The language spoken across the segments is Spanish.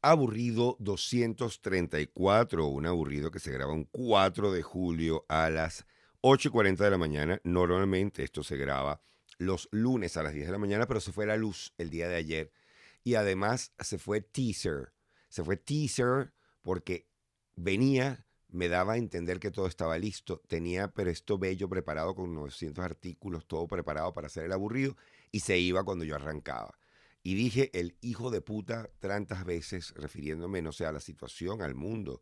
Aburrido 234, un aburrido que se graba un 4 de julio a las 8:40 de la mañana. Normalmente esto se graba los lunes a las 10 de la mañana, pero se fue la luz el día de ayer. Y además se fue teaser. Se fue teaser porque venía, me daba a entender que todo estaba listo. Tenía, pero esto bello preparado con 900 artículos, todo preparado para hacer el aburrido. Y se iba cuando yo arrancaba. Y dije el hijo de puta tantas veces, refiriéndome, no sé, a la situación, al mundo.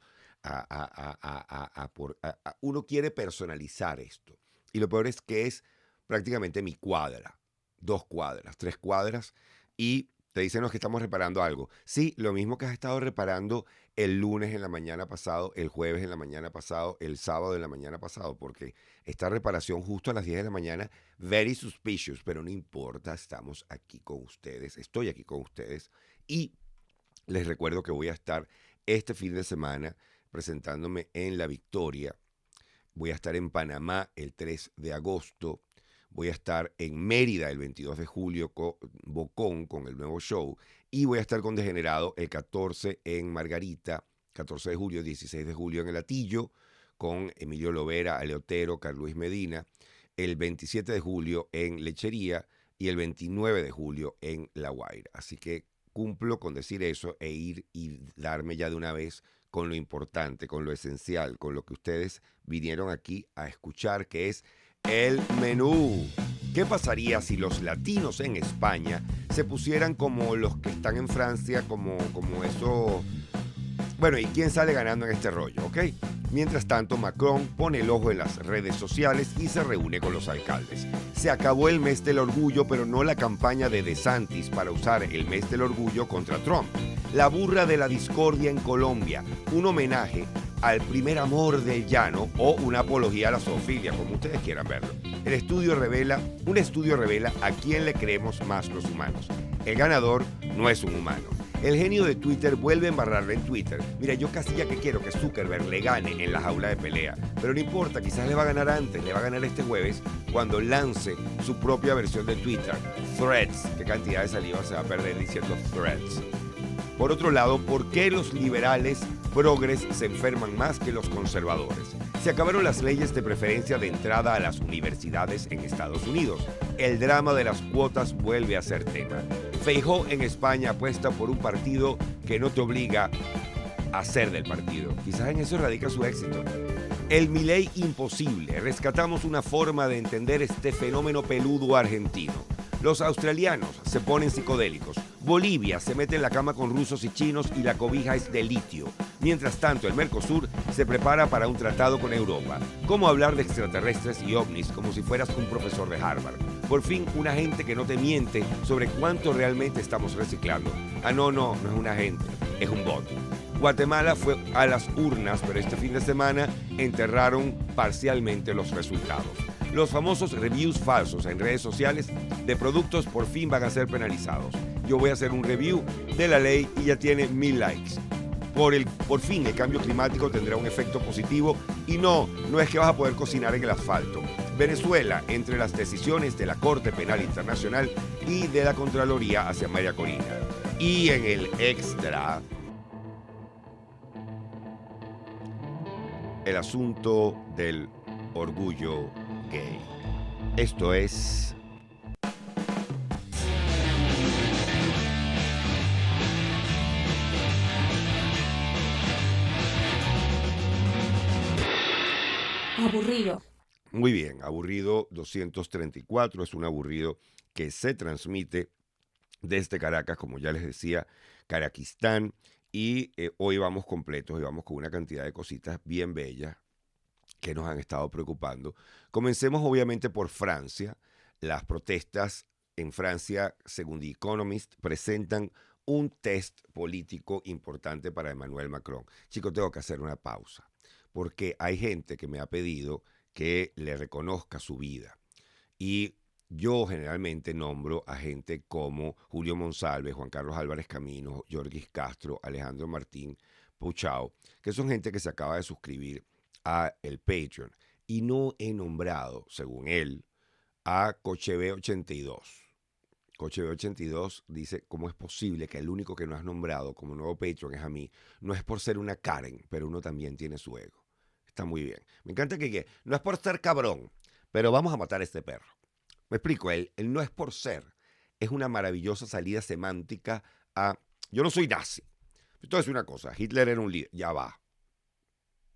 Uno quiere personalizar esto. Y lo peor es que es prácticamente mi cuadra. 2 cuadras, 3 cuadras. Y te dicen los que estamos reparando algo. Sí, lo mismo que has estado reparando el lunes en la mañana pasado, el jueves en la mañana pasado, el sábado en la mañana pasado, porque esta reparación justo a las 10 de la mañana, very suspicious, pero no importa, estamos aquí con ustedes, estoy aquí con ustedes y les recuerdo que voy a estar este fin de semana presentándome en La Victoria. Voy a estar en Panamá el 3 de agosto. Voy a estar en Mérida el 22 de julio con Bocón, con el nuevo show. Y voy a estar con Degenerado el 14 en Margarita, 14 de julio, 16 de julio en El Atillo, con Emilio Lovera, Aleotero, Carlos Medina. El 27 de julio en Lechería y el 29 de julio en La Guaira. Así que cumplo con decir eso e ir y darme ya de una vez con lo importante, con lo esencial, con lo que ustedes vinieron aquí a escuchar, que es el menú. ¿Qué pasaría si los latinos en España se pusieran como los que están en Francia, como eso? Bueno, ¿y quién sale ganando en este rollo, ok? Mientras tanto, Macron pone el ojo en las redes sociales y se reúne con los alcaldes. Se acabó el mes del orgullo, pero no la campaña de DeSantis para usar el mes del orgullo contra Trump. La burra de la discordia en Colombia, un homenaje al primer amor del llano o una apología a la zoofilia, como ustedes quieran verlo. Un estudio revela a quién le creemos más los humanos. El ganador no es un humano. El genio de Twitter vuelve a embarrarle en Twitter. Mira, yo casi ya que quiero que Zuckerberg le gane en la jaula de pelea. Pero no importa, quizás le va a ganar antes, le va a ganar este jueves cuando lance su propia versión de Twitter, Threads. ¿Qué cantidad de saliva se va a perder diciendo Threads? Por otro lado, ¿por qué los liberales progres se enferman más que los conservadores? Se acabaron las leyes de preferencia de entrada a las universidades en Estados Unidos. El drama de las cuotas vuelve a ser tema. Feijóo en España apuesta por un partido que no te obliga a ser del partido. Quizás en eso radica su éxito. El Milei imposible. Rescatamos una forma de entender este fenómeno peludo argentino. Los australianos se ponen psicodélicos. Bolivia se mete en la cama con rusos y chinos y la cobija es de litio. Mientras tanto, el Mercosur se prepara para un tratado con Europa. ¿Cómo hablar de extraterrestres y ovnis como si fueras un profesor de Harvard? Por fin, una gente que no te miente sobre cuánto realmente estamos reciclando. No es una gente, es un bot. Guatemala fue a las urnas, pero este fin de semana enterraron parcialmente los resultados. Los famosos reviews falsos en redes sociales de productos por fin van a ser penalizados. Yo voy a hacer un review de la ley y ya tiene 1000 likes. Por fin el cambio climático tendrá un efecto positivo y no es que vas a poder cocinar en el asfalto. Venezuela, entre las decisiones de la Corte Penal Internacional y de la Contraloría hacia María Corina. Y en el extra, el asunto del orgullo gay. Esto es Aburrido. muy bien, aburrido 234, es un aburrido que se transmite desde Caracas, como ya les decía, Caraquistán, y hoy vamos completos, y vamos con una cantidad de cositas bien bellas que nos han estado preocupando. Comencemos obviamente por Francia. Las protestas en Francia, según The Economist, presentan un test político importante para Emmanuel Macron. Chicos, tengo que hacer una pausa, porque hay gente que me ha pedido que le reconozca su vida. Y yo generalmente nombro a gente como Julio Monsalve, Juan Carlos Álvarez Camino, Jorgis Castro, Alejandro Martín Puchao, que son gente que se acaba de suscribir a el Patreon. Y no he nombrado, según él, a Cochebe 82. Coche82 dice, ¿cómo es posible que el único que no has nombrado como nuevo Patreon es a mí? No es por ser una Karen, pero uno también tiene su ego. Está muy bien. Me encanta que no es por ser cabrón, pero vamos a matar a este perro. Me explico, el no es por ser. Es una maravillosa salida semántica a... Yo no soy nazi. Entonces una cosa, Hitler era un líder, ya va.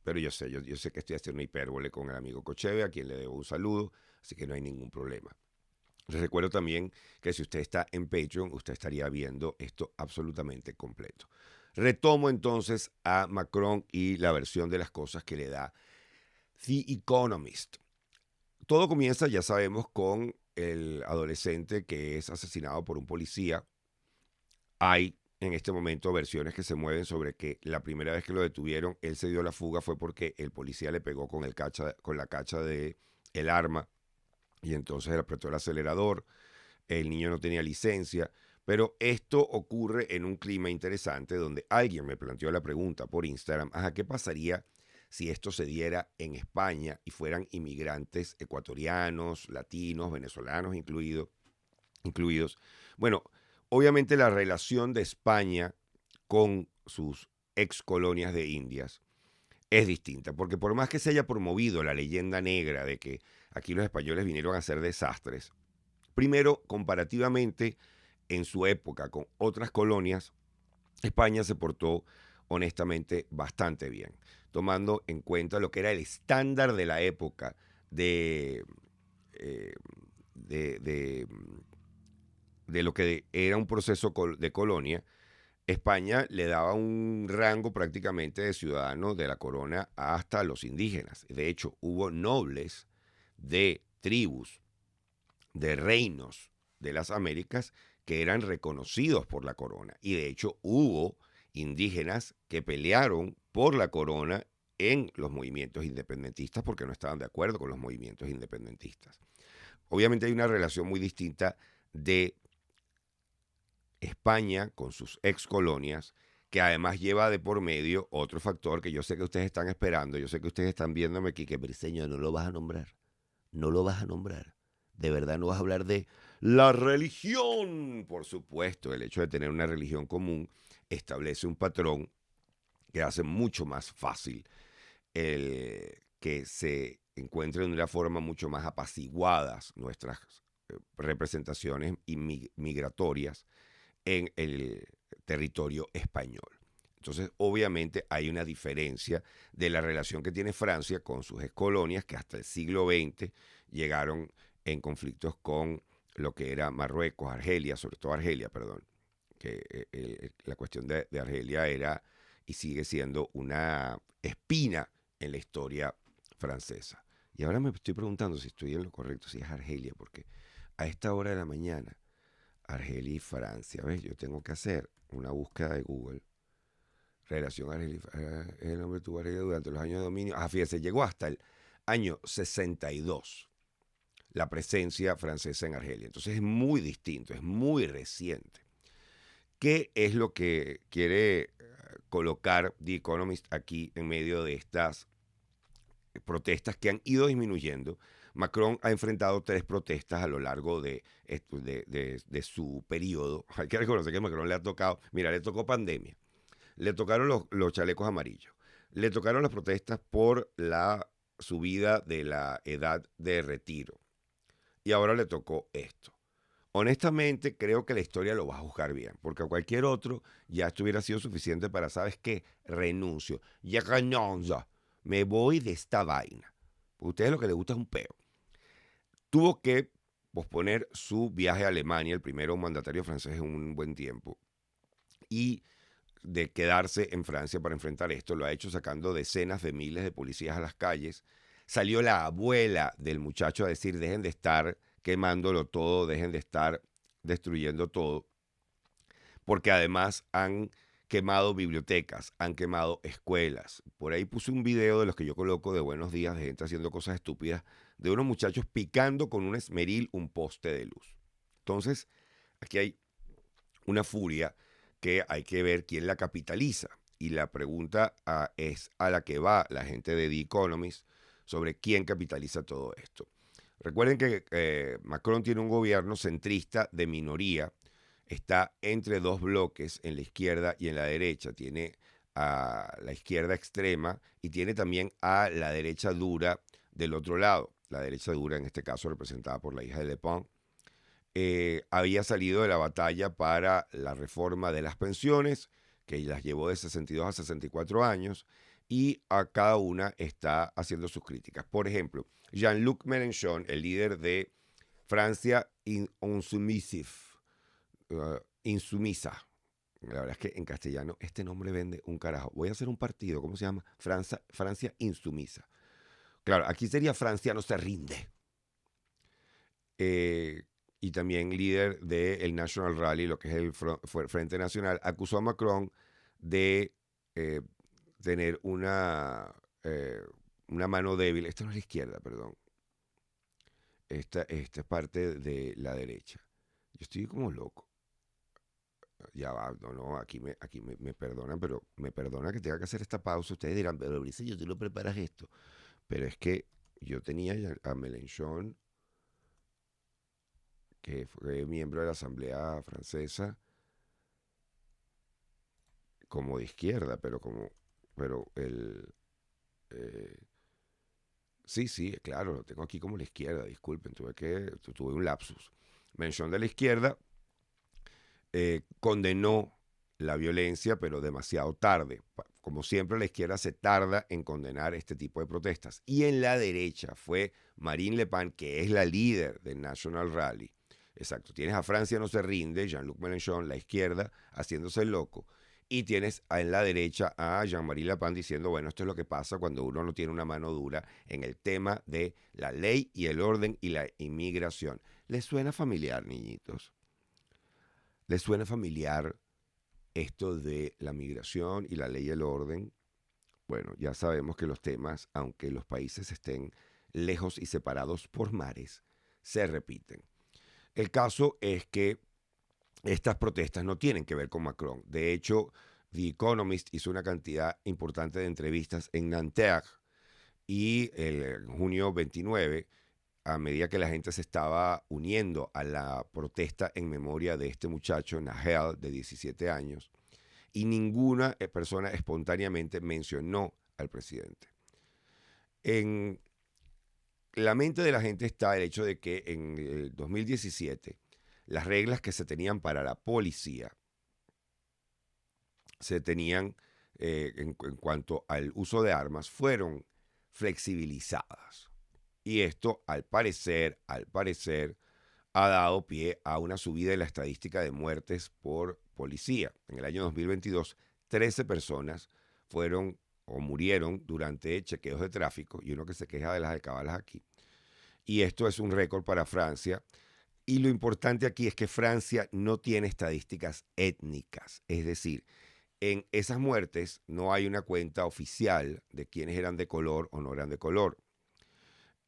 Pero yo sé que estoy haciendo una hipérbole con el amigo Cocheve, a quien le debo un saludo, así que no hay ningún problema. Les recuerdo también que si usted está en Patreon, usted estaría viendo esto absolutamente completo. Retomo entonces a Macron y la versión de las cosas que le da The Economist. Todo comienza, ya sabemos, con el adolescente que es asesinado por un policía. Hay en este momento versiones que se mueven sobre que la primera vez que lo detuvieron, él se dio la fuga fue porque el policía le pegó con la cacha de el arma y entonces él apretó el acelerador. El niño no tenía licencia, pero esto ocurre en un clima interesante donde alguien me planteó la pregunta por Instagram, ¿qué pasaría si esto se diera en España y fueran inmigrantes ecuatorianos, latinos, venezolanos incluidos? Bueno, obviamente la relación de España con sus ex colonias de Indias es distinta, porque por más que se haya promovido la leyenda negra de que aquí los españoles vinieron a hacer desastres, primero, comparativamente, en su época con otras colonias, España se portó honestamente bastante bien, tomando en cuenta lo que era el estándar de la época de, eh, de, de, de lo que era un proceso de colonia. España le daba un rango prácticamente de ciudadano de la corona hasta los indígenas. De hecho, hubo nobles de tribus, de reinos de las Américas que eran reconocidos por la corona. Y de hecho hubo indígenas que pelearon por la corona en los movimientos independentistas porque no estaban de acuerdo con los movimientos independentistas. Obviamente hay una relación muy distinta de España con sus ex colonias, que además lleva de por medio otro factor que yo sé que ustedes están esperando, yo sé que ustedes están viéndome aquí, que Briseño no lo vas a nombrar, no lo vas a nombrar. De verdad no vas a hablar de la religión. Por supuesto, el hecho de tener una religión común establece un patrón que hace mucho más fácil que se encuentren de una forma mucho más apaciguadas nuestras representaciones migratorias en el territorio español. Entonces, obviamente, hay una diferencia de la relación que tiene Francia con sus colonias, que hasta el siglo XX llegaron en conflictos con lo que era Marruecos, Argelia, sobre todo Argelia, perdón, que la cuestión de Argelia era y sigue siendo una espina en la historia francesa. Y ahora me estoy preguntando si estoy en lo correcto, si es Argelia, porque a esta hora de la mañana Argelia y Francia. ¿Ves? Yo tengo que hacer una búsqueda de Google. Relación Argelia el hombre tuvo Argelia durante los años de dominio. Fíjese, llegó hasta el año 62 la presencia francesa en Argelia. Entonces es muy distinto, es muy reciente. ¿Qué es lo que quiere colocar The Economist aquí en medio de estas protestas que han ido disminuyendo? Macron ha enfrentado 3 protestas a lo largo de su periodo. Hay que reconocer que a Macron le ha tocado, mira, le tocó pandemia, le tocaron los chalecos amarillos, le tocaron las protestas por la subida de la edad de retiro y ahora le tocó esto. Honestamente, creo que la historia lo va a juzgar bien, porque a cualquier otro ya esto hubiera sido suficiente para, ¿sabes qué? Renuncio. Ya renuncio. Me voy de esta vaina. Porque a ustedes lo que les gusta es un peo. Tuvo que posponer su viaje a Alemania, el primero mandatario francés en un buen tiempo, y de quedarse en Francia para enfrentar esto. Lo ha hecho sacando decenas de miles de policías a las calles. Salió la abuela del muchacho a decir, dejen de estar quemándolo todo, dejen de estar destruyendo todo, porque además han quemado bibliotecas, han quemado escuelas. Por ahí puse un video de los que yo coloco de buenos días, de gente haciendo cosas estúpidas, de unos muchachos picando con un esmeril un poste de luz. Entonces, aquí hay una furia que hay que ver quién la capitaliza. Y la pregunta es a la que va la gente de The Economist sobre quién capitaliza todo esto. Recuerden que Macron tiene un gobierno centrista de minoría, está entre dos bloques, en la izquierda y en la derecha. Tiene a la izquierda extrema y tiene también a la derecha dura del otro lado. La derecha dura, en este caso, representada por la hija de Le Pen, había salido de la batalla para la reforma de las pensiones, que las llevó de 62 a 64 años, y a cada una está haciendo sus críticas. Por ejemplo, Jean-Luc Mélenchon, el líder de Francia Insumisa. La verdad es que en castellano este nombre vende un carajo. Voy a hacer un partido, ¿cómo se llama? Francia Insumisa. Claro, aquí sería Francia no se rinde. Y también líder del National Rally, lo que es el Frente Nacional, acusó a Macron de eh, tener una mano débil. Esta no es la izquierda, perdón. Esta es parte de la derecha. Yo estoy como loco. Ya va, no, aquí me perdonan, pero me perdona que tenga que hacer esta pausa. Ustedes dirán, pero Brice, tú lo preparas esto. Pero es que yo tenía ya a Mélenchon, que fue miembro de la Asamblea Francesa, como de izquierda, pero eh, sí, claro, lo tengo aquí como la izquierda, disculpen, tuve un lapsus. Mención de la izquierda, condenó la violencia, pero demasiado tarde. Como siempre, la izquierda se tarda en condenar este tipo de protestas. Y en la derecha fue Marine Le Pen, que es la líder del National Rally. Exacto, tienes a Francia no se rinde, Jean-Luc Mélenchon, la izquierda, haciéndose el loco. Y tienes en la derecha a Jean-Marie Le Pen diciendo, bueno, esto es lo que pasa cuando uno no tiene una mano dura en el tema de la ley y el orden y la inmigración. ¿Les suena familiar, niñitos? ¿Les suena familiar esto de la migración y la ley y el orden? Bueno, ya sabemos que los temas, aunque los países estén lejos y separados por mares, se repiten. El caso es que estas protestas no tienen que ver con Macron. De hecho, The Economist hizo una cantidad importante de entrevistas en Nanterre y en junio 29, a medida que la gente se estaba uniendo a la protesta en memoria de este muchacho, Nahel, de 17 años, y ninguna persona espontáneamente mencionó al presidente. En la mente de la gente está el hecho de que en el 2017 las reglas que se tenían para la policía se tenían en cuanto al uso de armas fueron flexibilizadas. Y esto, al parecer, ha dado pie a una subida en la estadística de muertes por policía. En el año 2022, 13 personas fueron o murieron durante chequeos de tráfico, y uno que se queja de las alcabalas aquí. Y esto es un récord para Francia. Y lo importante aquí es que Francia no tiene estadísticas étnicas, es decir, en esas muertes no hay una cuenta oficial de quiénes eran de color o no eran de color.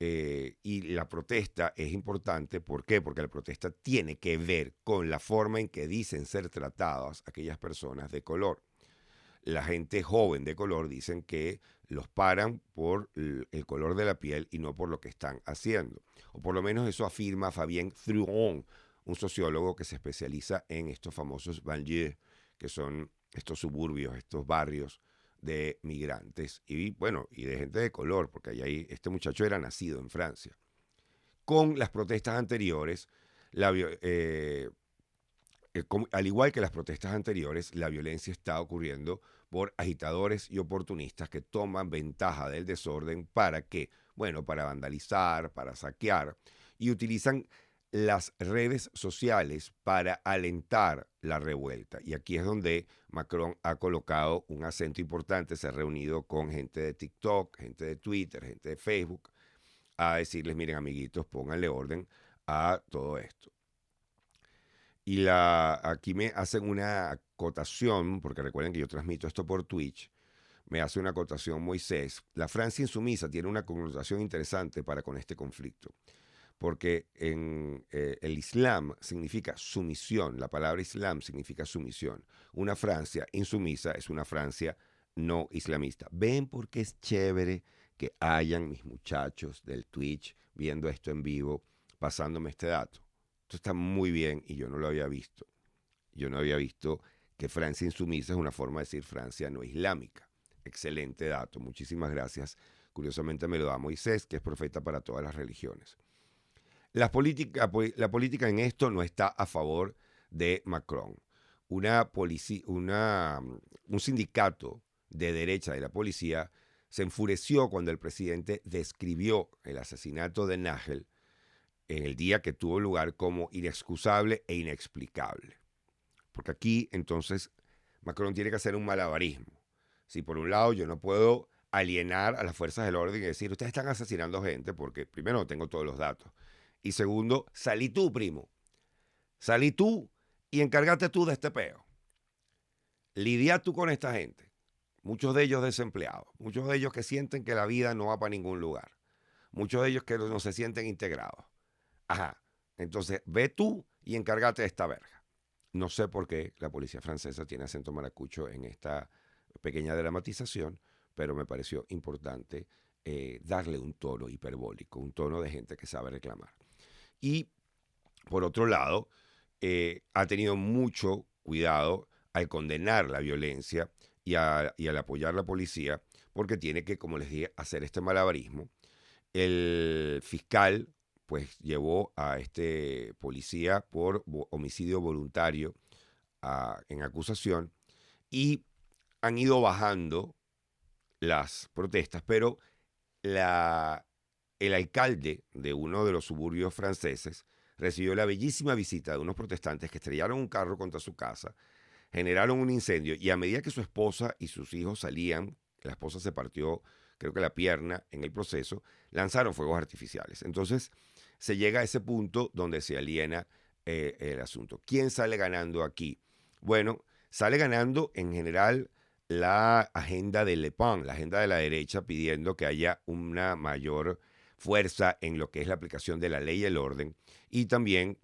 Y la protesta es importante, ¿por qué? Porque la protesta tiene que ver con la forma en que dicen ser tratadas aquellas personas de color. La gente joven de color dicen que los paran por el color de la piel y no por lo que están haciendo. O por lo menos eso afirma Fabien Truon, un sociólogo que se especializa en estos famosos banlieues, que son estos suburbios, estos barrios de migrantes y bueno, y de gente de color, porque este muchacho era nacido en Francia. Con las protestas anteriores, al igual que las protestas anteriores, la violencia está ocurriendo por agitadores y oportunistas que toman ventaja del desorden para qué, bueno, para vandalizar, para saquear y utilizan las redes sociales para alentar la revuelta. Y aquí es donde Macron ha colocado un acento importante, se ha reunido con gente de TikTok, gente de Twitter, gente de Facebook, a decirles, miren amiguitos, pónganle orden a todo esto. Y aquí me hacen una acotación, porque recuerden que yo transmito esto por Twitch, me hace una acotación Moisés. La Francia insumisa tiene una connotación interesante para con este conflicto, porque en el Islam significa sumisión, la palabra Islam significa sumisión. Una Francia insumisa es una Francia no islamista. ¿Ven por qué es chévere que hayan mis muchachos del Twitch viendo esto en vivo, pasándome este dato. Esto está muy bien y yo no lo había visto. Yo no había visto que Francia insumisa es una forma de decir Francia no islámica. Excelente dato, muchísimas gracias. Curiosamente me lo da Moisés, que es profeta para todas las religiones. La política en esto no está a favor de Macron. Un sindicato de derecha de la policía se enfureció cuando el presidente describió el asesinato de Nagel en el día que tuvo lugar como inexcusable e inexplicable. Porque aquí entonces Macron tiene que hacer un malabarismo. Si por un lado yo no puedo alienar a las fuerzas del orden y decir, ustedes están asesinando gente, porque primero no tengo todos los datos. Y segundo, salí tú, primo. Salí tú y encárgate tú de este peo. Lidia tú con esta gente. Muchos de ellos desempleados. Muchos de ellos que sienten que la vida no va para ningún lugar. Muchos de ellos que no se sienten integrados. Ajá. Entonces, ve tú y encárgate de esta verga. No sé por qué la policía francesa tiene acento maracucho en esta pequeña dramatización, pero me pareció importante darle un tono hiperbólico, un tono de gente que sabe reclamar. Y, por otro lado, ha tenido mucho cuidado al condenar la violencia y al apoyar la policía, porque tiene que, como les dije, hacer este malabarismo. El fiscal pues llevó a este policía por homicidio voluntario en acusación y han ido bajando las protestas, pero el alcalde de uno de los suburbios franceses recibió la bellísima visita de unos protestantes que estrellaron un carro contra su casa, generaron un incendio y a medida que su esposa y sus hijos salían, la esposa se partió, creo que la pierna en el proceso, lanzaron fuegos artificiales. Entonces se llega a ese punto donde se aliena el asunto. ¿Quién sale ganando aquí? Bueno, sale ganando en general la agenda de Le Pen, la agenda de la derecha, pidiendo que haya una mayor fuerza en lo que es la aplicación de la ley y el orden, y también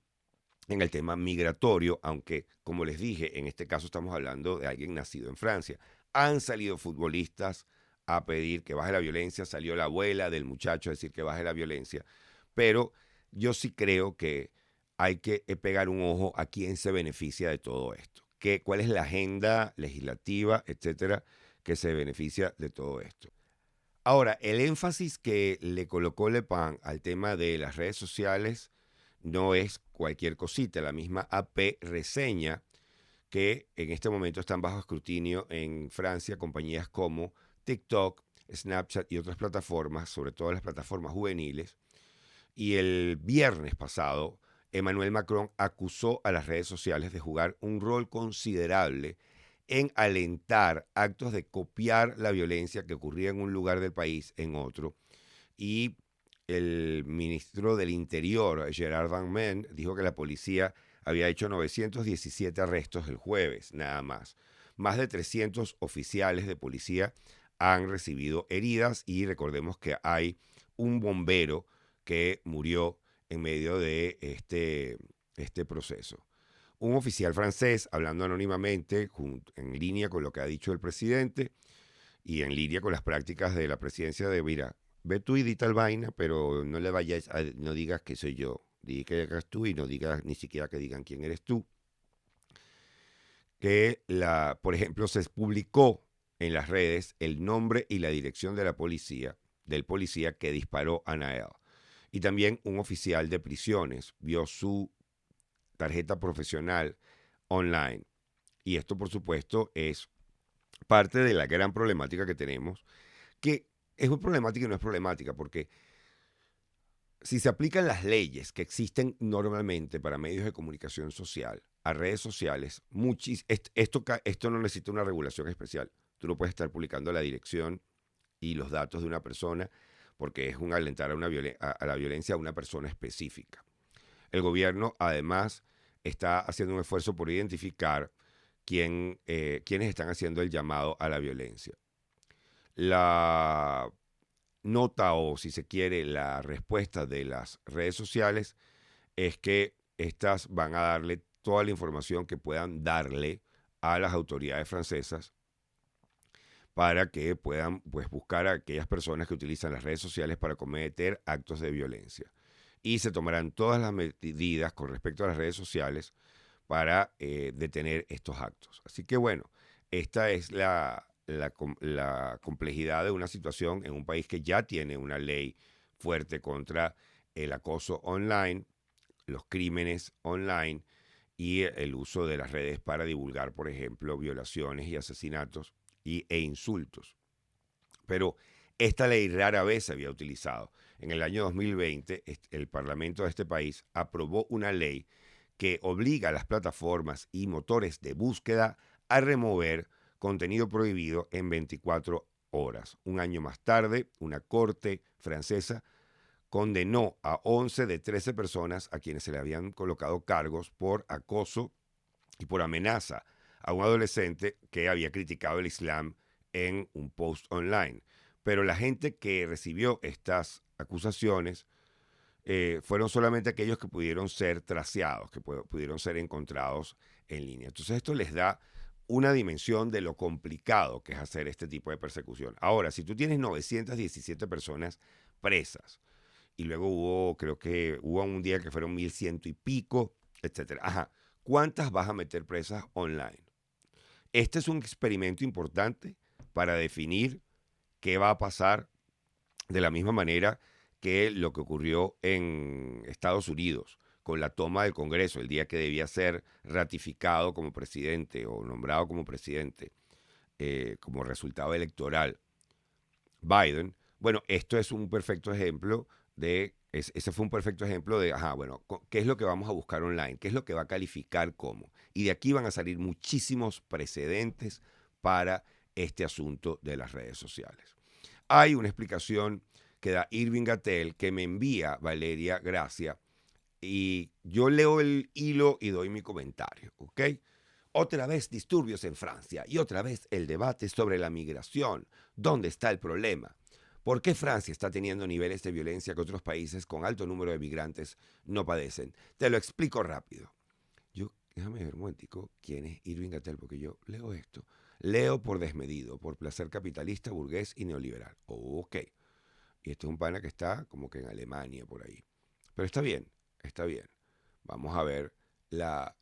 en el tema migratorio, aunque, como les dije, en este caso estamos hablando de alguien nacido en Francia. Han salido futbolistas a pedir que baje la violencia, salió la abuela del muchacho a decir que baje la violencia, pero yo sí creo que hay que pegar un ojo a quién se beneficia de todo esto, cuál es la agenda legislativa, etcétera, que se beneficia de todo esto. Ahora, el énfasis que le colocó Le Pen al tema de las redes sociales no es cualquier cosita. La misma AP reseña que en este momento están bajo escrutinio en Francia compañías como TikTok, Snapchat y otras plataformas, sobre todo las plataformas juveniles. Y el viernes pasado, Emmanuel Macron acusó a las redes sociales de jugar un rol considerable en alentar actos de copiar la violencia que ocurría en un lugar del país en otro. Y el ministro del Interior, Gerard Darmanin, dijo que la policía había hecho 917 arrestos el jueves, nada más. Más de 300 oficiales de policía han recibido heridas y recordemos que hay un bombero que murió en medio de este proceso. Un oficial francés, hablando anónimamente, en línea con lo que ha dicho el presidente y en línea con las prácticas de la presidencia de, mira, ve tú y di tal vaina, pero no le vayas no digas que soy yo. Di que hagas tú y no digas ni siquiera que digan quién eres tú. Que por ejemplo, se publicó en las redes el nombre y la dirección de la policía, del policía que disparó a Nael. Y también un oficial de prisiones vio su tarjeta profesional online. Y esto, por supuesto, es parte de la gran problemática que tenemos, que es muy problemática y no es problemática, porque si se aplican las leyes que existen normalmente para medios de comunicación social, a redes sociales, esto no necesita una regulación especial. Tú no puedes estar publicando la dirección y los datos de una persona porque es un alentar a la violencia a una persona específica. El gobierno, además, está haciendo un esfuerzo por identificar quiénes están haciendo el llamado a la violencia. La nota o, si se quiere, la respuesta de las redes sociales es que estas van a darle toda la información que puedan darle a las autoridades francesas para que puedan pues, buscar a aquellas personas que utilizan las redes sociales para cometer actos de violencia. Y se tomarán todas las medidas con respecto a las redes sociales para detener estos actos. Así que bueno, esta es la complejidad de una situación en un país que ya tiene una ley fuerte contra el acoso online, los crímenes online y el uso de las redes para divulgar, por ejemplo, violaciones y asesinatos e insultos. Pero esta ley rara vez se había utilizado. En el año 2020, el Parlamento de este país aprobó una ley que obliga a las plataformas y motores de búsqueda a remover contenido prohibido en 24 horas. Un año más tarde, una corte francesa condenó a 11 de 13 personas a quienes se le habían colocado cargos por acoso y por amenaza a un adolescente que había criticado el Islam en un post online. Pero la gente que recibió estas acusaciones fueron solamente aquellos que pudieron ser traceados, que pudieron ser encontrados en línea. Entonces esto les da una dimensión de lo complicado que es hacer este tipo de persecución. Ahora, si tú tienes 917 personas presas, y luego creo que hubo un día que fueron 1100 y pico, etcétera. Ajá, ¿cuántas vas a meter presas online? Este es un experimento importante para definir qué va a pasar de la misma manera que lo que ocurrió en Estados Unidos con la toma del Congreso, el día que debía ser ratificado como presidente o nombrado como presidente como resultado electoral Biden. Bueno, esto es un perfecto ejemplo ese fue un perfecto ejemplo de, bueno, ¿qué es lo que vamos a buscar online? ¿Qué es lo que va a calificar como? Y de aquí van a salir muchísimos precedentes para este asunto de las redes sociales. Hay una explicación que da Irving Gatel que me envía Valeria Gracia y yo leo el hilo y doy mi comentario, ¿ok? Otra vez disturbios en Francia y otra vez el debate sobre la migración. ¿Dónde está el problema? ¿Por qué Francia está teniendo niveles de violencia que otros países con alto número de migrantes no padecen? Te lo explico rápido. Déjame ver un momentico quién es Irving Gatel, porque yo leo esto. Leo por desmedido, por placer capitalista, burgués y neoliberal. Ok. Y este es un pana que está como que en Alemania, por ahí. Pero está bien, está bien. Vamos a ver la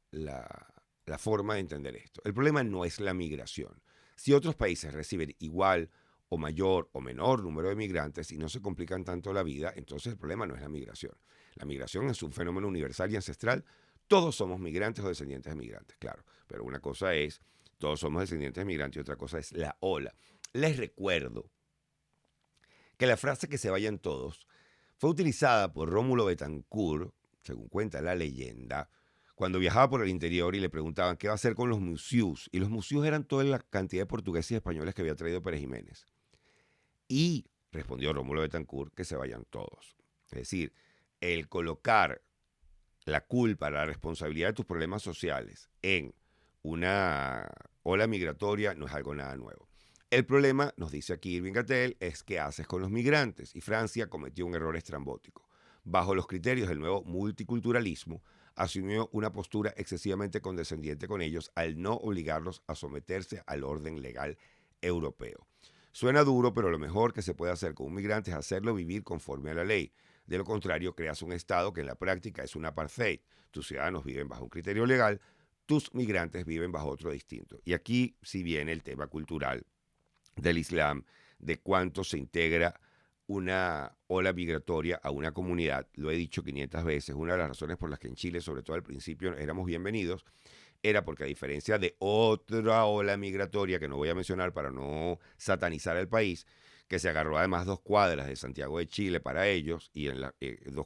forma de entender esto. El problema no es la migración. Si otros países reciben igual o mayor o menor número de migrantes y no se complican tanto la vida, entonces el problema no es la migración. La migración es un fenómeno universal y ancestral. Todos somos migrantes o descendientes de migrantes, claro. Pero una cosa es, todos somos descendientes de migrantes y otra cosa es la ola. Les recuerdo que la frase que se vayan todos fue utilizada por Rómulo Betancourt, según cuenta la leyenda, cuando viajaba por el interior y le preguntaban qué va a hacer con los museus. Y los museus eran toda la cantidad de portugueses y españoles que había traído Pérez Jiménez. Y respondió Rómulo Betancourt que se vayan todos. Es decir, el colocar la culpa, la responsabilidad de tus problemas sociales en una ola migratoria no es algo nada nuevo. El problema, nos dice aquí Irving Gatel, es qué haces con los migrantes. Y Francia cometió un error estrambótico. Bajo los criterios del nuevo multiculturalismo, asumió una postura excesivamente condescendiente con ellos al no obligarlos a someterse al orden legal europeo. Suena duro, pero lo mejor que se puede hacer con un migrante es hacerlo vivir conforme a la ley. De lo contrario, creas un Estado que en la práctica es un apartheid. Tus ciudadanos viven bajo un criterio legal, tus migrantes viven bajo otro distinto. Y aquí sí viene el tema cultural del Islam, de cuánto se integra una ola migratoria a una comunidad. Lo he dicho 500 veces, una de las razones por las que en Chile, sobre todo al principio, éramos bienvenidos, era porque a diferencia de otra ola migratoria, que no voy a mencionar para no satanizar al país, que se agarró además 2 cuadras de Santiago de Chile para ellos y 2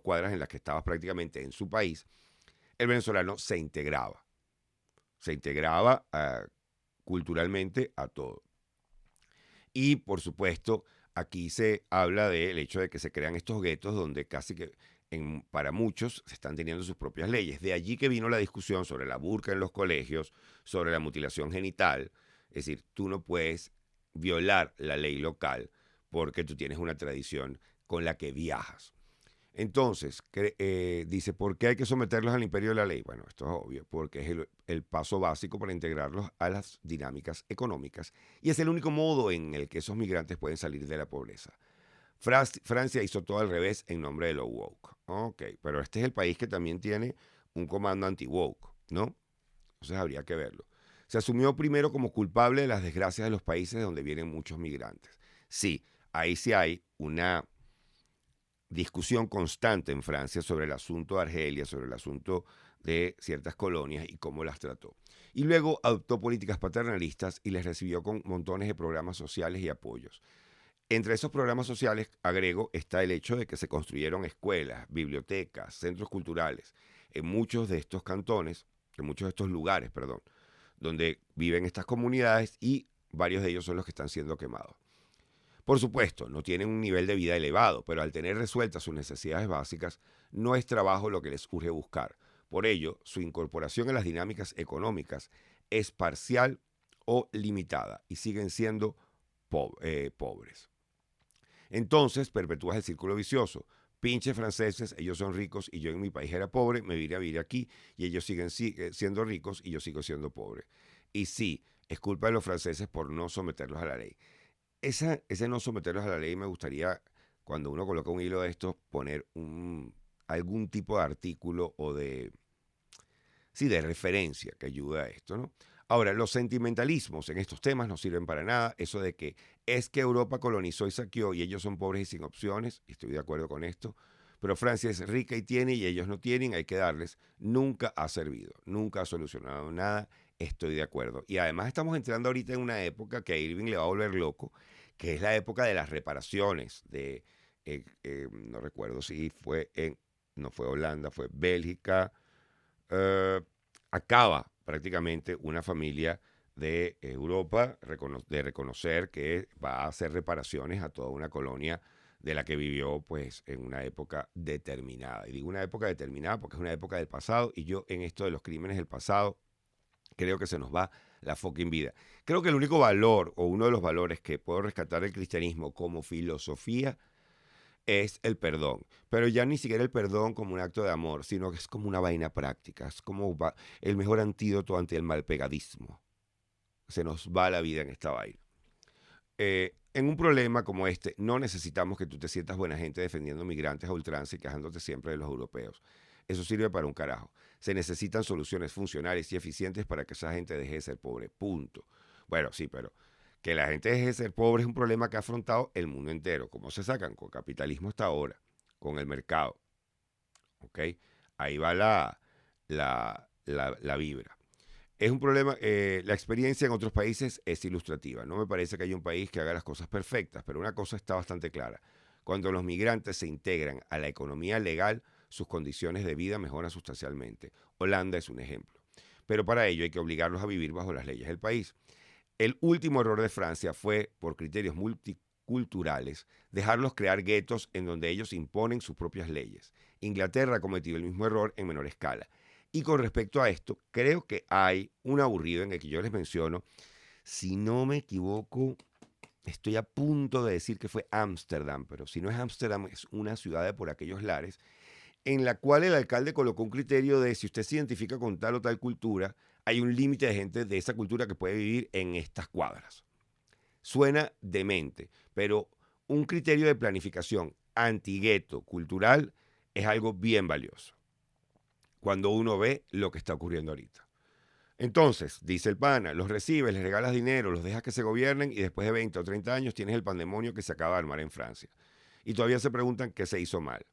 cuadras en las que estabas prácticamente en su país, el venezolano se integraba culturalmente a todo. Y por supuesto, aquí se habla del hecho de que se crean estos guetos donde casi que para muchos se están teniendo sus propias leyes. De allí que vino la discusión sobre la burka en los colegios, sobre la mutilación genital. Es decir, tú no puedes violar la ley local porque tú tienes una tradición con la que viajas. Entonces, dice, ¿por qué hay que someterlos al imperio de la ley? Bueno, esto es obvio, porque es el paso básico para integrarlos a las dinámicas económicas y es el único modo en el que esos migrantes pueden salir de la pobreza. Francia hizo todo al revés en nombre de lo woke. Ok, pero este es el país que también tiene un comando anti-woke, ¿no? Entonces habría que verlo. Se asumió primero como culpable de las desgracias de los países de donde vienen muchos migrantes. Sí, ahí sí hay una discusión constante en Francia sobre el asunto de Argelia, sobre el asunto de ciertas colonias y cómo las trató. Y luego adoptó políticas paternalistas y les recibió con montones de programas sociales y apoyos. Entre esos programas sociales, agrego, está el hecho de que se construyeron escuelas, bibliotecas, centros culturales en muchos de estos cantones, en muchos de estos lugares, perdón, donde viven estas comunidades y varios de ellos son los que están siendo quemados. Por supuesto, no tienen un nivel de vida elevado, pero al tener resueltas sus necesidades básicas, no es trabajo lo que les urge buscar. Por ello, su incorporación a las dinámicas económicas es parcial o limitada y siguen siendo pobres. Entonces perpetúas el círculo vicioso. Pinches franceses, ellos son ricos y yo en mi país era pobre, me vine a vivir aquí y ellos siguen siendo ricos y yo sigo siendo pobre. Y sí, es culpa de los franceses por no someterlos a la ley. Ese no someterlos a la ley me gustaría, cuando uno coloca un hilo de estos, poner algún tipo de artículo o sí, de referencia que ayude a esto, ¿no? Ahora, los sentimentalismos en estos temas no sirven para nada. Eso de que es que Europa colonizó y saqueó y ellos son pobres y sin opciones, estoy de acuerdo con esto, pero Francia es rica y tiene y ellos no tienen, hay que darles, nunca ha servido, nunca ha solucionado nada, estoy de acuerdo. Y además estamos entrando ahorita en una época que a Irving le va a volver loco, que es la época de las reparaciones, no recuerdo si fue no fue Holanda, fue Bélgica, eh, acaba prácticamente una familia de Europa de reconocer que va a hacer reparaciones a toda una colonia de la que vivió pues en una época determinada. Y digo una época determinada porque es una época del pasado y yo en esto de los crímenes del pasado creo que se nos va la fucking vida. Creo que el único valor o uno de los valores que puedo rescatar del cristianismo como filosofía es el perdón. Pero ya ni siquiera el perdón como un acto de amor, sino que es como una vaina práctica, es como el mejor antídoto ante el malpegadismo. Se nos va la vida en esta vaina. En un problema como este, no necesitamos que tú te sientas buena gente defendiendo migrantes a ultranza y quejándote siempre de los europeos. Eso sirve para un carajo. Se necesitan soluciones funcionales y eficientes para que esa gente deje de ser pobre. Punto. Bueno, sí, pero que la gente deje de ser pobre es un problema que ha afrontado el mundo entero. ¿Cómo se sacan? Con capitalismo hasta ahora, con el mercado. ¿Ok? Ahí va la vibra. Es un problema, la experiencia en otros países es ilustrativa. No me parece que haya un país que haga las cosas perfectas, pero una cosa está bastante clara. Cuando los migrantes se integran a la economía legal, sus condiciones de vida mejoran sustancialmente. Holanda es un ejemplo. Pero para ello hay que obligarlos a vivir bajo las leyes del país. El último error de Francia fue, por criterios multiculturales, dejarlos crear guetos en donde ellos imponen sus propias leyes. Inglaterra ha cometido el mismo error en menor escala. Y con respecto a esto, creo que hay un aburrido en el que yo les menciono, si no me equivoco, estoy a punto de decir que fue Ámsterdam, pero si no es Ámsterdam, es una ciudad de por aquellos lares, en la cual el alcalde colocó un criterio de si usted se identifica con tal o tal cultura, hay un límite de gente de esa cultura que puede vivir en estas cuadras. Suena demente, pero un criterio de planificación antigueto cultural es algo bien valioso cuando uno ve lo que está ocurriendo ahorita. Entonces, dice el pana, los recibes, les regalas dinero, los dejas que se gobiernen y después de 20 o 30 años tienes el pandemonio que se acaba de armar en Francia. Y todavía se preguntan qué se hizo mal.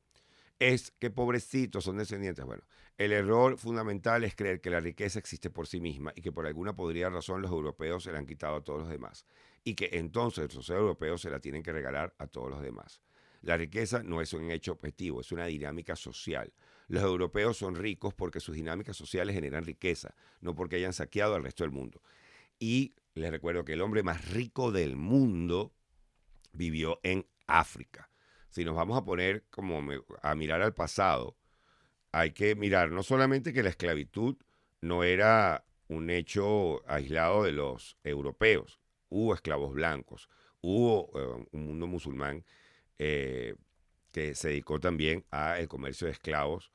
Es que pobrecitos son descendientes. Bueno, el error fundamental es creer que la riqueza existe por sí misma y que por alguna podría razón los europeos se la han quitado a todos los demás. Y que entonces los europeos se la tienen que regalar a todos los demás. La riqueza no es un hecho objetivo, es una dinámica social. Los europeos son ricos porque sus dinámicas sociales generan riqueza, no porque hayan saqueado al resto del mundo. Y les recuerdo que el hombre más rico del mundo vivió en África. Si nos vamos a poner a mirar al pasado, hay que mirar no solamente que la esclavitud no era un hecho aislado de los europeos, hubo esclavos blancos, hubo un mundo musulmán eh, que se dedicó también al comercio de esclavos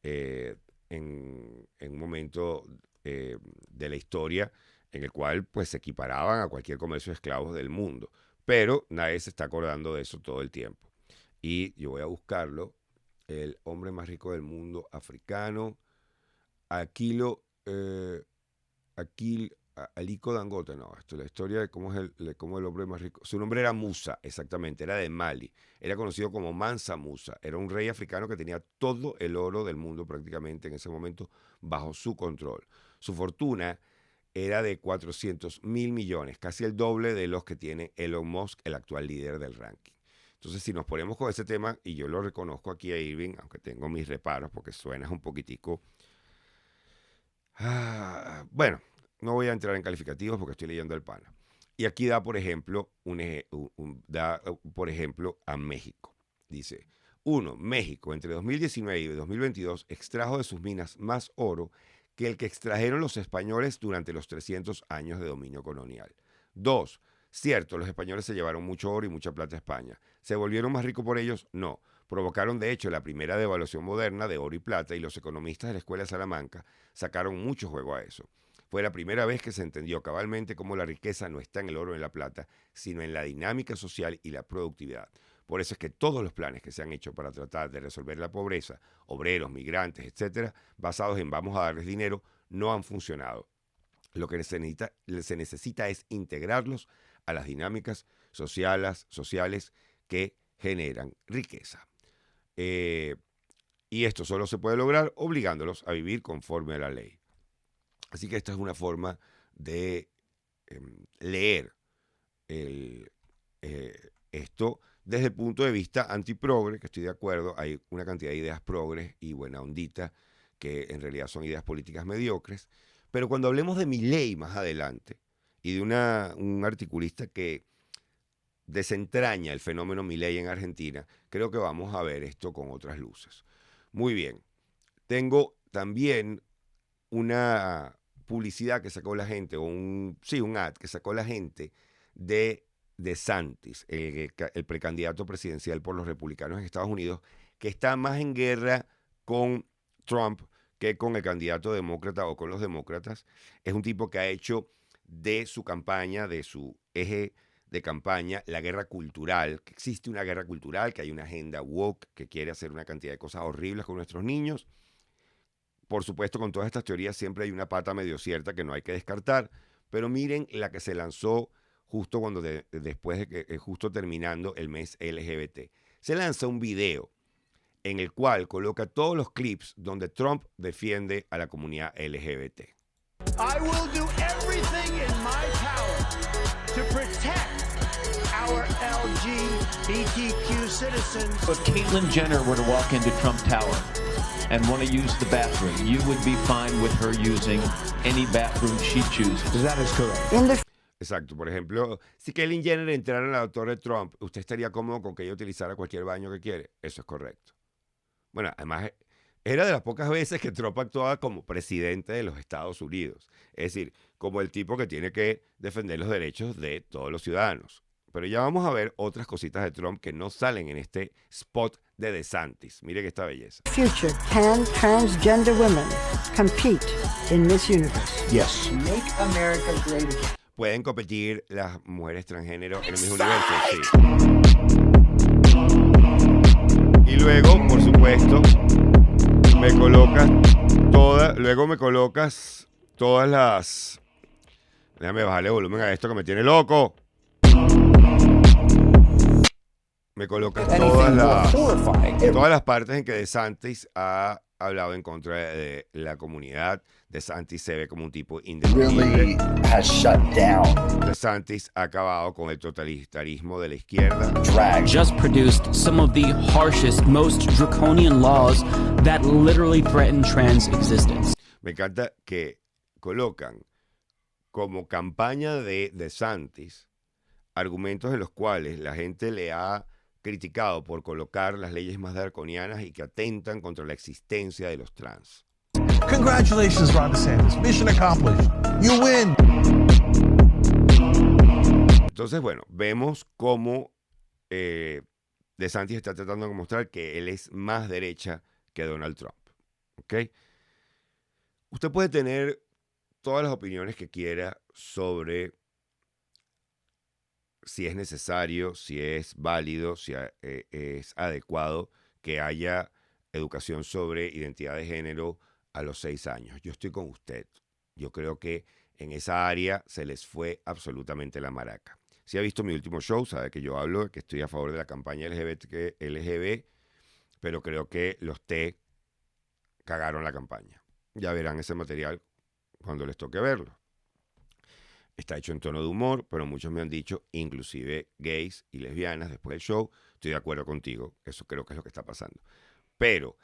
en un momento de la historia en el cual pues se equiparaban a cualquier comercio de esclavos del mundo. Pero nadie se está acordando de eso todo el tiempo. Y yo voy a buscarlo. El hombre más rico del mundo africano, Aliko Dangote, no, esto es la historia de cómo es cómo el hombre más rico. Su nombre era Musa, exactamente, era de Mali. Era conocido como Mansa Musa. Era un rey africano que tenía todo el oro del mundo prácticamente en ese momento bajo su control. Su fortuna era de 400 mil millones, casi el doble de los que tiene Elon Musk, el actual líder del ranking. Entonces, si nos ponemos con ese tema, y yo lo reconozco aquí a Irving, aunque tengo mis reparos porque suenas un poquitico... bueno, no voy a entrar en calificativos porque estoy leyendo el pana. Y aquí da, por ejemplo, por ejemplo, a México. Dice, 1. México, entre 2019 y 2022, extrajo de sus minas más oro que el que extrajeron los españoles durante los 300 años de dominio colonial. 2. Cierto, los españoles se llevaron mucho oro y mucha plata a España. ¿Se volvieron más ricos por ellos? No. Provocaron, de hecho, la primera devaluación moderna de oro y plata y los economistas de la Escuela de Salamanca sacaron mucho juego a eso. Fue la primera vez que se entendió cabalmente cómo la riqueza no está en el oro y en la plata, sino en la dinámica social y la productividad. Por eso es que todos los planes que se han hecho para tratar de resolver la pobreza, obreros, migrantes, etcétera, basados en vamos a darles dinero, no han funcionado. Lo que se necesita es integrarlos a las dinámicas sociales que generan riqueza. Y esto solo se puede lograr obligándolos a vivir conforme a la ley. Así que esta es una forma de leer esto desde el punto de vista antiprogre, que estoy de acuerdo. Hay una cantidad de ideas progres y buena ondita que en realidad son ideas políticas mediocres. Pero cuando hablemos de Milei más adelante y de un articulista que desentraña el fenómeno Milei en Argentina, creo que vamos a ver esto con otras luces. Muy bien. Tengo también una publicidad que sacó la gente, un ad que sacó la gente de DeSantis, el precandidato presidencial por los republicanos en Estados Unidos, que está más en guerra con Trump que con el candidato demócrata o con los demócratas. Es un tipo que ha hecho de su campaña, de su eje de campaña, la guerra cultural, que existe una guerra cultural, que hay una agenda woke que quiere hacer una cantidad de cosas horribles con nuestros niños. Por supuesto, con todas estas teorías siempre hay una pata medio cierta que no hay que descartar, pero miren la que se lanzó justo después de que, justo terminando el mes LGBT. Se lanza un video en el cual coloca todos los clips donde Trump defiende a la comunidad LGBT. I will do everything in my power to protect our LGBTQ citizens. If Caitlyn Jenner were to walk into Trump Tower and want to use the bathroom, you would be fine with her using any bathroom she chooses. That is correct. Exacto. Por ejemplo, si Caitlyn Jenner entrara en la Torre Trump, ¿usted estaría cómodo con que ella utilizara cualquier baño que quiere? Eso es correcto. Bueno, además, era de las pocas veces que Trump actuaba como presidente de los Estados Unidos. Es decir, como el tipo que tiene que defender los derechos de todos los ciudadanos. Pero ya vamos a ver otras cositas de Trump que no salen en este spot de DeSantis. Mire que esta belleza. Future, can transgender women compete in Miss Universe? Yes. Make America great again. ¿Pueden competir las mujeres transgénero en el mismo universo? Sí. Y luego, por supuesto, me colocas todas las... Déjame bajarle volumen a esto que me tiene loco. Me colocas todas las partes en que DeSantis ha hablado en contra de la comunidad. DeSantis se ve como un tipo independiente. DeSantis ha acabado con el totalitarismo de la izquierda. Just produced some of the harshest, most draconian laws that literally threaten trans existence. Me encanta que colocan como campaña de DeSantis argumentos en los cuales la gente le ha criticado por colocar las leyes más draconianas y que atentan contra la existencia de los trans. Congratulations, Ron DeSantis. Mission accomplished. You win. Entonces, bueno, vemos cómo DeSantis está tratando de mostrar que él es más derecha que Donald Trump. ¿Ok? Usted puede tener todas las opiniones que quiera sobre si es necesario, si es válido, si es adecuado que haya educación sobre identidad de género a los 6 años. Yo estoy con usted. Yo creo que en esa área se les fue absolutamente la maraca. Si ha visto mi último show, sabe que yo hablo de que estoy a favor de la campaña LGB, pero creo que los T cagaron la campaña. Ya verán ese material cuando les toque verlo. Está hecho en tono de humor, pero muchos me han dicho, inclusive gays y lesbianas, después del show, estoy de acuerdo contigo. Eso creo que es lo que está pasando. Pero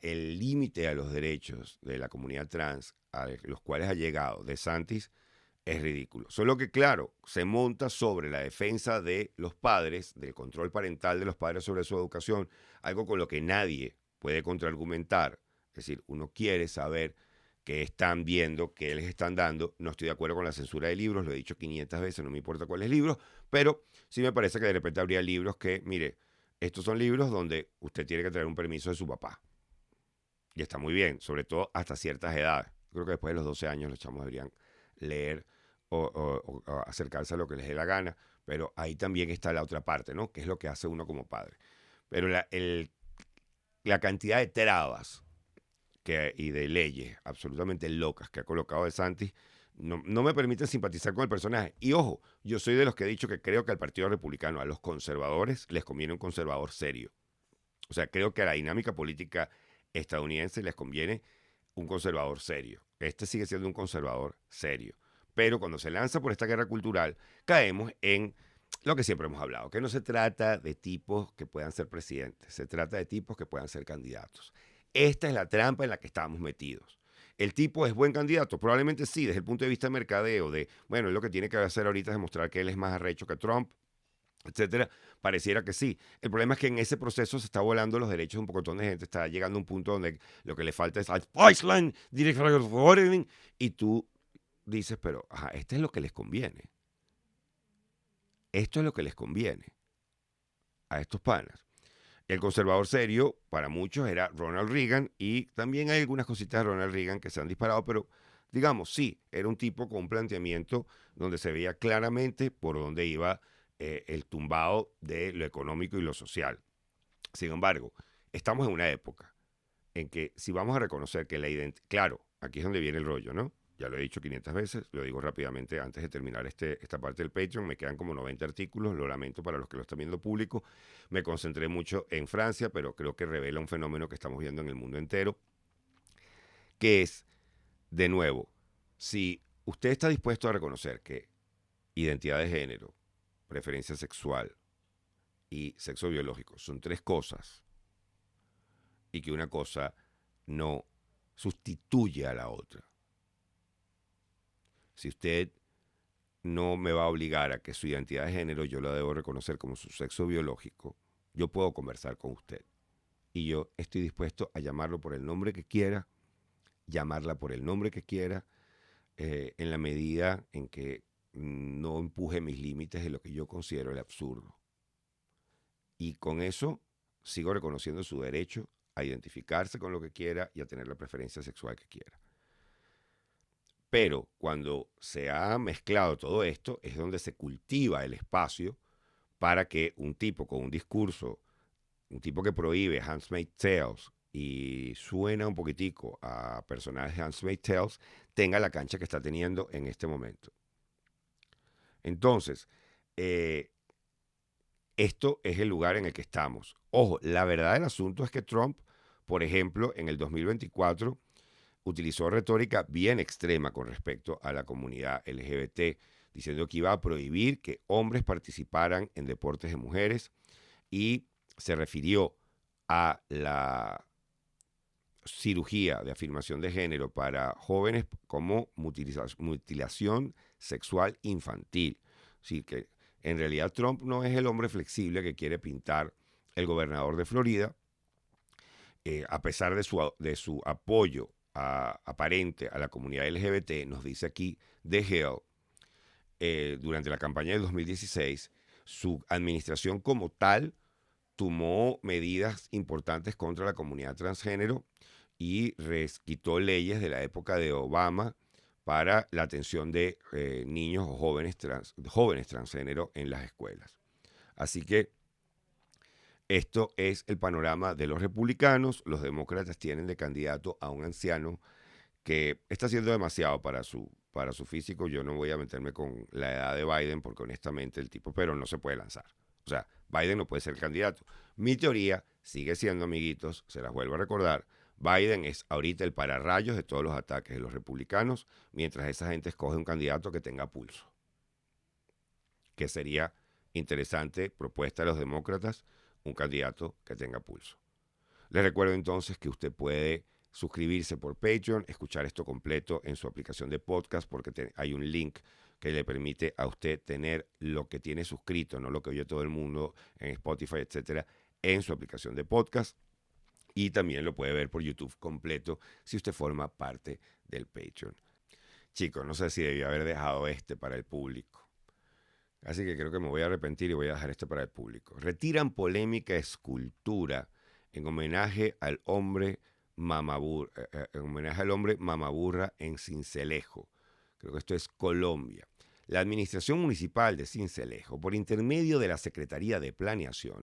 el límite a los derechos de la comunidad trans, a los cuales ha llegado DeSantis, es ridículo. Solo que, claro, se monta sobre la defensa de los padres, del control parental de los padres sobre su educación, algo con lo que nadie puede contraargumentar. Es decir, uno quiere saber qué están viendo, qué les están dando. No estoy de acuerdo con la censura de libros, lo he dicho 500 veces, no me importa cuáles libros, pero sí me parece que de repente habría libros que, mire, estos son libros donde usted tiene que traer un permiso de su papá. Y está muy bien, sobre todo hasta ciertas edades. Creo que después de los 12 años los chamos deberían leer o acercarse a lo que les dé la gana, pero ahí también está la otra parte, ¿no? Que es lo que hace uno como padre. Pero la cantidad de trabas y de leyes absolutamente locas que ha colocado DeSantis no me permiten simpatizar con el personaje. Y ojo, yo soy de los que he dicho que creo que al Partido Republicano, a los conservadores, les conviene un conservador serio. O sea, creo que a la dinámica política estadounidense les conviene un conservador serio. Este sigue siendo un conservador serio. Pero cuando se lanza por esta guerra cultural, caemos en lo que siempre hemos hablado, que no se trata de tipos que puedan ser presidentes, se trata de tipos que puedan ser candidatos. Esta es la trampa en la que estamos metidos. ¿El tipo es buen candidato? Probablemente sí, desde el punto de vista de mercadeo, bueno, lo que tiene que hacer ahorita es demostrar que él es más arrecho que Trump, etcétera, pareciera que sí. El problema es que en ese proceso se está volando los derechos de un pocotón de gente, está llegando a un punto donde lo que le falta es Iceland, y tú dices, pero esto es lo que les conviene. Esto es lo que les conviene a estos panas. El conservador serio, para muchos, era Ronald Reagan, y también hay algunas cositas de Ronald Reagan que se han disparado, pero digamos, sí, era un tipo con un planteamiento donde se veía claramente por dónde iba el tumbado de lo económico y lo social. Sin embargo, estamos en una época en que si vamos a reconocer que la identidad... Claro, aquí es donde viene el rollo, ¿no? Ya lo he dicho 500 veces, lo digo rápidamente antes de terminar esta parte del Patreon. Me quedan como 90 artículos, lo lamento para los que lo están viendo público. Me concentré mucho en Francia, pero creo que revela un fenómeno que estamos viendo en el mundo entero, que es, de nuevo, si usted está dispuesto a reconocer que identidad de género, preferencia sexual y sexo biológico son 3 cosas, y que una cosa no sustituye a la otra. Si usted no me va a obligar a que su identidad de género yo la debo reconocer como su sexo biológico, yo puedo conversar con usted. Y yo estoy dispuesto a llamarlo por el nombre que quiera, llamarla por el nombre que quiera, en la medida en que no empuje mis límites de lo que yo considero el absurdo. Y con eso sigo reconociendo su derecho a identificarse con lo que quiera y a tener la preferencia sexual que quiera. Pero cuando se ha mezclado todo esto, es donde se cultiva el espacio para que un tipo con un discurso, un tipo que prohíbe Handmaid's Tales y suena un poquitico a personajes de Handmaid's Tales, tenga la cancha que está teniendo en este momento. Entonces, esto es el lugar en el que estamos. Ojo, la verdad del asunto es que Trump, por ejemplo, en el 2024, utilizó retórica bien extrema con respecto a la comunidad LGBT, diciendo que iba a prohibir que hombres participaran en deportes de mujeres, y se refirió a la cirugía de afirmación de género para jóvenes como mutilación sexual infantil. Así que en realidad Trump no es el hombre flexible que quiere pintar el gobernador de Florida, a pesar de su apoyo aparente a la comunidad LGBT. Nos dice aquí The Hill, durante la campaña de 2016, su administración como tal tomó medidas importantes contra la comunidad transgénero y quitó leyes de la época de Obama para la atención de niños o jóvenes transgénero en las escuelas. Así que esto es el panorama de los republicanos. Los demócratas tienen de candidato a un anciano que está haciendo demasiado para su físico. Yo no voy a meterme con la edad de Biden porque honestamente el tipo, pero no se puede lanzar. O sea, Biden no puede ser el candidato. Mi teoría sigue siendo, amiguitos, se las vuelvo a recordar, Biden es ahorita el pararrayos de todos los ataques de los republicanos, mientras esa gente escoge un candidato que tenga pulso. Que sería interesante, propuesta de los demócratas, un candidato que tenga pulso. Les recuerdo entonces que usted puede suscribirse por Patreon, escuchar esto completo en su aplicación de podcast, porque hay un link que le permite a usted tener lo que tiene suscrito, no lo que oye todo el mundo en Spotify, etcétera, en su aplicación de podcast. Y también lo puede ver por YouTube completo si usted forma parte del Patreon. Chicos, no sé si debí haber dejado este para el público. Así que creo que me voy a arrepentir y voy a dejar este para el público. Retiran polémica escultura en homenaje al hombre mamaburra en Sincelejo. Creo que esto es Colombia. La Administración Municipal de Sincelejo, por intermedio de la Secretaría de Planeación,